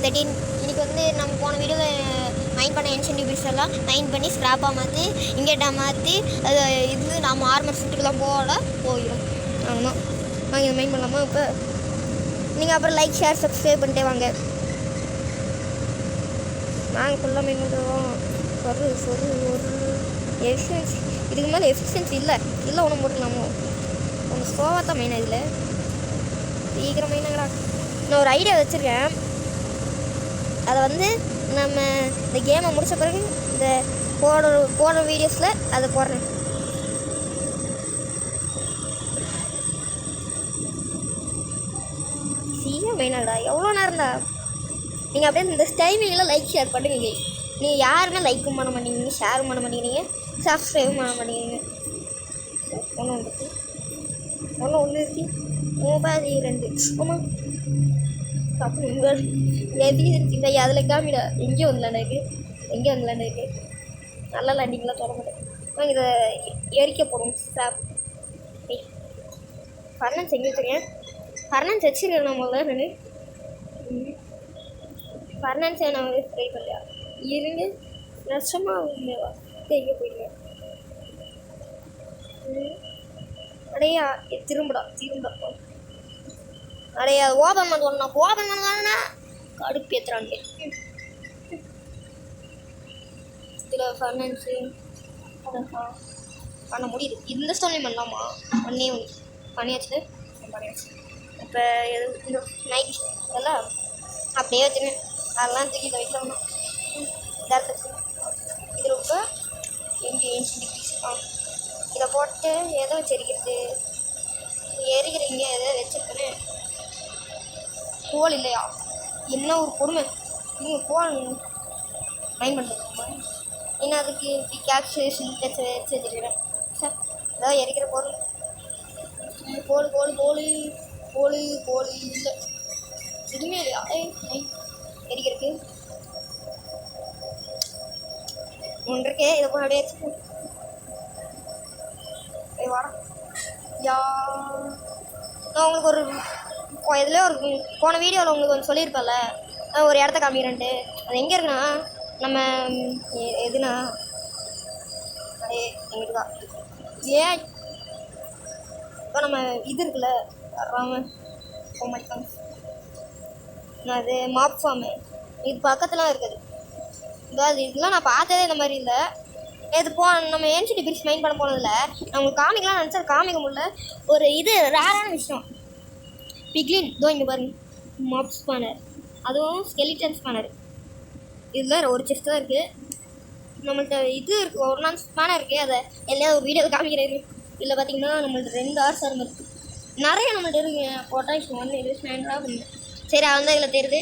13 இன்றைக்கி வந்து நம்ம போன வீடியோவில் மைண்ட் பண்ண ஏன்ஷியன்ட் டிபிள்ஸ் எல்லாம் மைண்ட் பண்ணி ஸ்க்ராப்பாக மாற்றி இங்கேட்டா மாற்றி அது இது நம்ம ஆர்மர் ஃபுட்டுக்கெல்லாம் போயிடும். ஆமாம் வாங்க இதை மைண்ட் பண்ணலாமா? இப்போ நீங்கள் அப்புறம் லைக் ஷேர் சப்ஸ்கிரைப் பண்ணிட்டே வாங்க. நாங்கள் ஃபுல்லாக மைண்ட் பண்ணுறோம். ஒரு எஃபிஷியன்சி இதுக்கு மேலே எஃபிஷியன்சி இல்லை ஒன்றும் போட்டுக்கலாமோ? ஒன்று ஸ்லோவாக தான் மெயினாக இதில் சீக்கிரம் மெயினாகடா. நான் ஒரு ஐடியா வச்சுருக்கேன். அதை வந்து நம்ம இந்த கேமை முடித்த பிறகு இந்த போடுற வீடியோஸில் அதை போடுறேன். சீக்கிரம் மெயினாகடா. எவ்வளோ நேரம்டா? நீங்கள் அப்படியே இந்த டைமிங்கில் லைக் ஷேர் பண்ணுங்க. நீங்கள் யாருமே லைக்கும் பண்ண மாட்டேங்கிறீங்க, ஷேரும் பண்ண மாட்டேங்கிறீங்க, சப்ஸ்கிரைபும் பண்ண மாட்டேங்கிறீங்க. ஒன்று இருக்கு 2 ஆமாம் தப்பு எது இருக்குங்க. அதில் காமிடா எங்கேயும் வந்துலாண்டா இருக்கு நல்லா லேண்டிங்லாம் சொல்ல மாட்டேன். நாங்கள் இதை எரிக்க போகிறோம். ஸ்டாப் ஃபர்னன்ஸ் எங்கே வச்சுருக்கேன்? ஃபர்னன்ஸ் வச்சுருக்கேன் நான் முதல்ல. ஃபர்னன்ஸை நான் ட்ரை பண்ணலையா? இருந்து நஷ்டமாக எங்கே போயிடுவேன். அடையா திரும்படா அடையா ஓபன் பண்ண சொன்னா ஓபன் பண்ணாங்கன்னா கடுப்பு ஏற்றுறாங்க. இதில் ஃபைனான்ஸு பண்ண முடியுது. இந்த ஸ்டோன்லையும் பண்ணலாமா? பண்ணியாச்சு. இப்போ எது இந்த நைட் இதெல்லாம் அப்படியே வச்சுருவேன். அதெல்லாம் தூக்கி இதை வைக்கணும். இதில் இப்போ எங்கே இதை போட்டு எதை வச்சு எரிக்கிறீங்க எதை வச்சுருக்கேன்னு கோல் இல்லையா? என்ன ஒரு பொறுமை. நீங்கள் கோல் மைண்ட் பண்ணுறீங்க. ஏன்னா அதுக்கு கேப்சுலேஷன் வச்சு வச்சுருக்கிறேன். சார் ஏதாவது எரிக்கிற பொருள் கோல் இல்லை எதுவுமே இல்லையா? எரிக்கிறதுக்கு ஒன்று இருக்கே. இதை போய் அப்படியே வாடா யா. நான் உங்களுக்கு ஒரு இதுலேயே ஒரு போன வீடியோவில் உங்களுக்கு கொஞ்சம் சொல்லியிருப்பேன்ல, ஒரு இடத்த காமிக்கிறேன்ட்டு. அது எங்கே இருக்குன்னா நம்ம எதுனா அதே எங்கிட்ட தான். ஏன் இப்போ நம்ம இது இருக்குல்ல அது மாப் ஃபார்மு இது பக்கத்துலாம் இருக்குது. இதெல்லாம் நான் பார்த்ததே இந்த மாதிரி இல்லை. இது நம்ம ஏன்ஷியன்ட் டிபிள்ஸ் மைண்ட் பண்ண போனதில்ல. நான் உங்களுக்கு காமிக்கலாம் நினச்சா காமிக்க முடியல. ஒரு இது ரேரான விஷயம் பிக்லின் இதோ இங்கே பாருங்க. மாப் ஸ்பானர் அதுவும் ஸ்கெலிட்டன் ஸ்பானர். இதில் ஒரு செஸ்ட் தான் இருக்குது. நம்மள்கிட்ட இது இருக்குது, ஒரு நாள் ஸ்பானர் இருக்குது. அதை எல்லாம் ஒரு வீடியோ காமிக்கிறது. இதில் பார்த்தீங்கன்னா நம்மள்ட்ட 2 ஹார்ஸ் ஆர்மர் இருக்குது. நிறைய நம்மள்ட்ட இருக்குங்க. பொட்டாசியம் 1 இது ஸ்டாண்டர்டாக பண்ணுங்க. சரி அது தான் இதில் தெரியுது.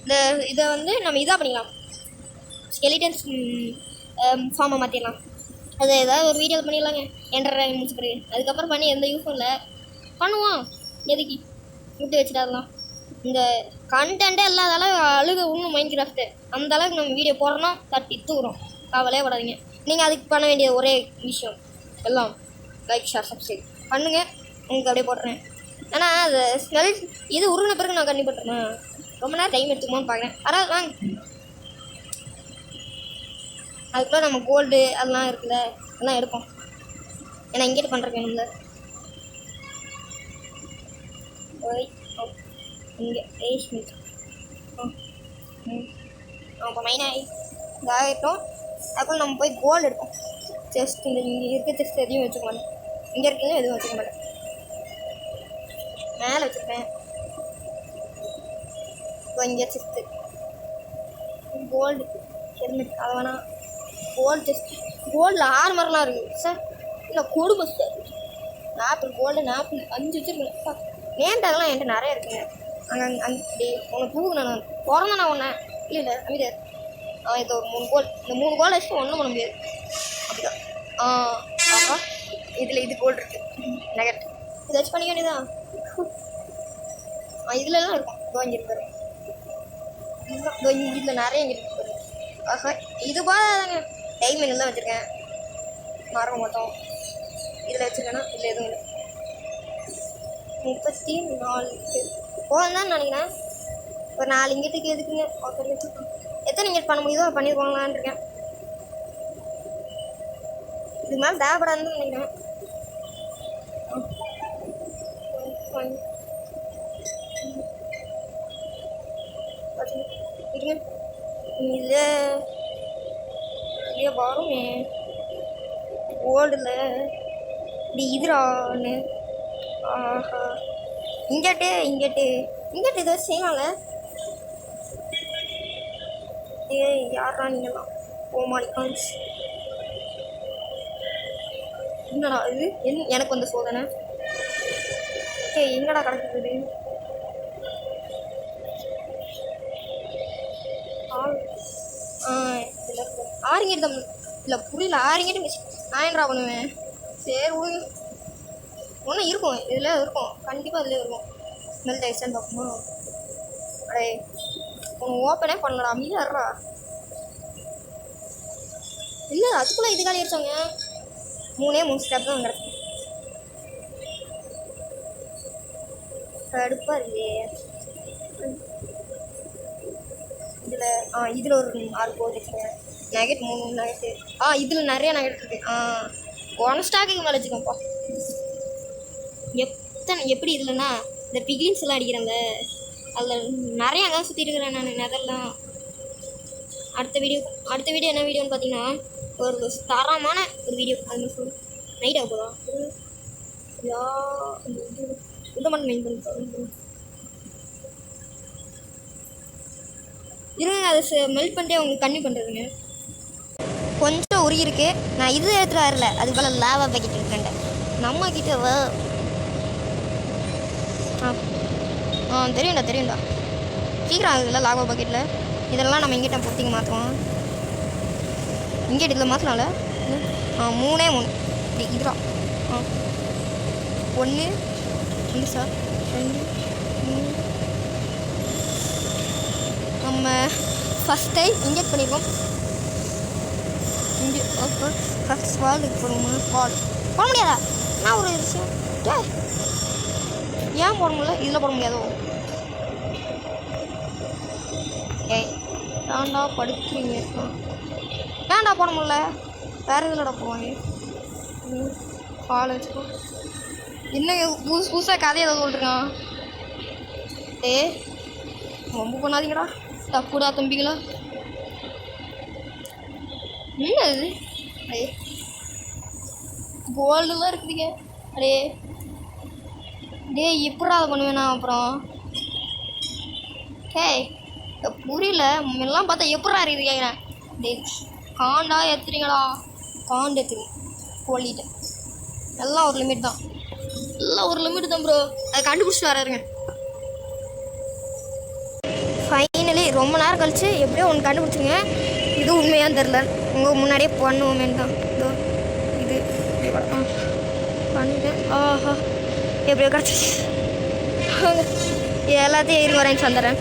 இந்த இதை வந்து நம்ம இதாக பண்ணிக்கலாம். ஸ்கெலிட்டன்ஸ் ஃபார்மை மாற்றிடலாம். அது ஏதாவது ஒரு வீடியோ பண்ணிடலாங்க. என்டர் முடிச்சு பிறகு அதுக்கப்புறம் பண்ணி எந்த யூஸும் இல்லை. பண்ணுவோம் எதுக்கு விட்டு வச்சுட்டாலாம். இந்த கண்டென்ட்டே இல்லாத அளவு அழுக இன்னும் மைண்ட் கிராஃப்ட்டு அந்த அளவுக்கு நம்ம வீடியோ போடுறோம். தட்டி தூக்குறோம். கவலையே படாதீங்க. நீங்கள் அதுக்கு பண்ண வேண்டிய ஒரே விஷயம் எல்லாம் லைக் ஷேர் சப்ஸ்கிரைப் பண்ணுங்கள். உங்களுக்கு அப்படியே போட்டுறேன். ஆனால் அது ஸ்மெல் இது உருகின பிறகு நான் கண்ணி போட்டுருேன். ரொம்ப நேரம் டைம் எடுத்துக்குமோன்னு பார்க்குறேன். ஆனால் வாங்க அதுக்குள்ளே நம்ம கோல்டு அதெல்லாம் இருக்குல்ல அதெல்லாம் எடுப்போம். ஏன்னா இங்கேட்டு பண்ணுறேன் வேணும்ல. இங்கே ஏஷ்மிட் இப்போ மைனாகி இதாகிட்டோம். அதுக்குள்ள நம்ம போய் கோல்டு எடுப்போம். செஸ்ட் இந்த இங்கே இருக்க செஸ்ட் எதையும் வச்சுக்க மாட்டேன். இங்கே இருக்குன்னு எதுவும் வச்சுக்க மாட்டேன். மேலே வச்சுருப்பேன். இப்போ இங்கே செஸ்ட்டு கோல்டு ஹெல்மெட் அதை வேணாம். கோல்டு செஸ்ட் கோல்டில் ஆர்மர்லாம் இருக்குது சார். இல்லை கொடுமை சார். ஆப்பிள் கோல்டு 5 வச்சுருக்கேன். நேம் டேக்லாம் என்கிட்ட நிறைய இருக்குங்க. அங்கே உன்னை தூக்குனேன் நான் பிறந்த நான் ஒன்று இல்லை அமைதியார். இது ஒரு 3 கோல். இந்த 3 கோல் வச்சு ஒன்றும் பண்ண முடியாது. அப்படிதான் ஆஹா இதில் இது கோல்டு இருக்குது. நெகட் இதை வச்சு பண்ணிக்க வேண்டியதான். இதுலலாம் இருக்கும். தோஞ்சிருப்பாரு இதில் நிறைய இங்கே இருக்கு. ஆஹா இது பாதாங்க டைம் என்ன தான் வச்சுருக்கேன். மறக்க மாட்டோம். இதில் வச்சுருக்கேன்னா இல்லை எதுவும் இல்லை. 34 போதும் தான் நினைக்கிறேன். ஒரு 4 இங்கேட்டுக்கு எதுக்குங்க ஓகே எத்தனை இங்கேட் பண்ண முடியுதோ பண்ணிடுவாங்களான்னு இருக்கேன். இதுக்கு மேலே தேவைப்படாதுன்னு நினைக்கிறேன். இல்லையே வருமே ஓல்டில் இப்படி இதுரான்னு. ஆஹா இங்கேட்டு இதை செய்யலாம்ல. யாரா நீங்களாம் ஓமாலிகான்ஸ் என்னடா இது எனக்கு வந்த சோதனை. என்னடா கிடக்குது இதில் ஆறுங்கிட்டு தான் இல்லை புரியல. ஆறுங்கிட்டு நான் என்னடா பண்ணுவேன். சரி ஒன்றும் இருக்கும் இதில் இருக்கும் கண்டிப்பாக இதில் இருக்கும். ஸ்மெல் டேஸ்டான்னு பார்க்குமா அடே ஒன்று ஓப்பனே பண்ணலடா மீறா இல்லை அதுக்குள்ளே இது காலி அடிச்சாங்க. 3 ஸ்டெப் தான் கிடக்கு. கடுப்பாக இல்லையே இதில் ஒரு 6 போகுது நெகட் 3 நெகட்டு. இதில் நிறைய நெகட் இருக்குது. 1 ஸ்டாக்குக்கு மேலே வச்சுக்கோப்பா. எப்படி இதுலன்னா இந்த பிகிலின்ஸ் எல்லாம் அடிக்கிறேன்ல அதில் நிறைய அங்கே சுற்றி இருக்கிறேன் நான் அதெல்லாம். அடுத்த வீடியோ என்ன வீடியோன்னு பார்த்தீங்கன்னா ஒரு தரமான ஒரு வீடியோ. அது மாதிரி சொல்லு நைட் ஆக போதா இந்த மட்டும் மெயின் பண்ணி இருங்க. அதை மெல்ட் பண்ணிட்டே உங்களுக்கு கண்ணி பண்ணுறதுங்க. கொஞ்சம் உரி இருக்கு. நான் இது எடுத்துகிட்டு வரல அதுக்கு போல் லாவா பேக்கெட் இருக்கேன் நம்ம கிட்ட. தெரியும்டா சீக்கிரம் ஆகுதுல்ல லாவா பாக்கெட்டில். இதெல்லாம் நம்ம இங்கிட்ட பொறுத்திங்க மாற்றுவோம். இங்கே இதில் மாற்றலாம்ல. 3 இதுரா 1 2 சார் 2 3. நம்ம ஃபஸ்ட் டைம் இன்ஜெக்ட் பண்ணியிருக்கோம். ஃபஸ்ட் வாலுக்கு போடுவோம். போட முடியாதா? நான் ஒரு விஷயம் ஏன் போட முடியல? இதில் போட முடியாதோ? ஏன்டா படுக்கிறீங்க? ஏன்டா போட முடியல? வேறு இதில்டா போவாங்க. பால் வச்சுக்கோ. இன்னும் புதுசாக கதையை ஏதாவது சொல்லிருக்கான். ரொம்ப பண்ணாதீங்கடா தப்புடா தம்பிங்களா. என்னது கோல்டுலாம் இருக்குதுங்க. எப்படா அதை பண்ணுவேண்ணா அப்புறம்? புரியல எல்லாம் பார்த்தா எப்படா இருக்குது கேட்குறேன். காண்டா ஏற்றுறீங்களா? காண்டு ஏற்றுங்க சொல்லிட்டேன். எல்லாம் ஒரு லிமிட் தான். ப்ரோ. அதை கண்டுபிடிச்சிட்டு வராருங்க. ஃபைனலி ரொம்ப நேரம் கழிச்சு எப்படியோ ஒன்று கண்டுபிடிச்சிங்க. இது உண்மையான்னு தெரில. உங்கள் முன்னாடியே பண்ணுவோமேன்னு தான். இது பண்ணிட்டேன். எப்படியோ கிடச்சிச்சு. எல்லாத்தையும் ஏறி வரேன்னு வந்துடுறேன்.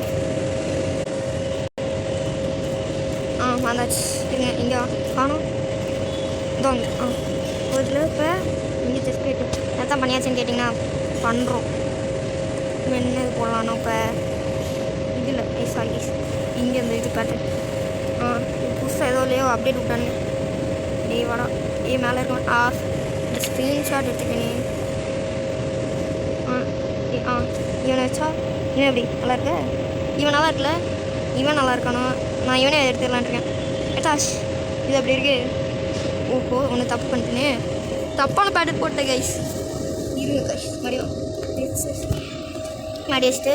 வந்தாச்சு. இங்கே காணும் இதோங்க. ஒரு இதில் இப்போ இங்கே செஸ் கேட்டு எதான் பண்ணியாச்சுன்னு கேட்டிங்கன்னா பண்ணுறோம். என்ன இது போடலான்னா இப்போ இதில் சாரி இங்கே இந்த இது காட்டு. புதுசாக ஏதோ இல்லையோ அப்டேட் விட்டானுங்க. வாடா மேலே இருக்கும். இந்த ஸ்க்ரீன்ஷாட் எடுத்துக்கணே. இவனை வச்சா இவன் எப்படி நல்லா இருக்க? இவன் நல்லா இருக்குல்ல? இவன் நல்லா இருக்கானா? நான் இவனே எடுத்துடலான் இருக்கேன். ஏட்டாஷ் இது அப்படி இருக்கு. ஓஹோ ஒன்று தப்பு பண்ணிட்டேனே. தப்பான பேட்டர் போட்டேன் கைஸ். இருங்க கைஸ் மறுபடியும் மாடி வச்சுட்டு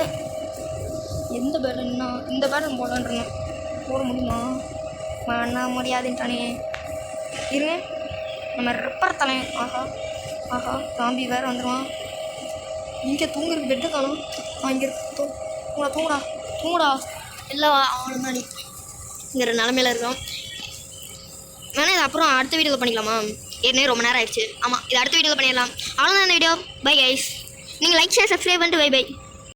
எந்த பேட்டர்னா இந்த பேட்டர் போடலான்றேன். போட முடியுமா? பண்ண முடியாதுன்ட்டானே. இருங்க நம்ம ரிப்பர் தலை. ஆஹா தாம்பி வேறு வந்துடுவான். இங்கே தூங்குறதுக்கு பெட்டு காணும். இங்கே தூங்குடா எல்லாம் அவனை மாதிரி இங்கிற நிலமையில இருக்கோம். வேணா இது அப்புறம் அடுத்த வீடியோவில் பண்ணிக்கலாமா? ஏற்கனவே ரொம்ப நேரம் ஆயிடுச்சு. ஆமாம் இது அடுத்த வீடியோவில் பண்ணிடலாம். அவ்வளோதான் இந்த வீடியோ. Bye guys. நீங்கள் லைக் ஷேர் சப்ஸ்கிரைப் பண்ணிட்டு பை.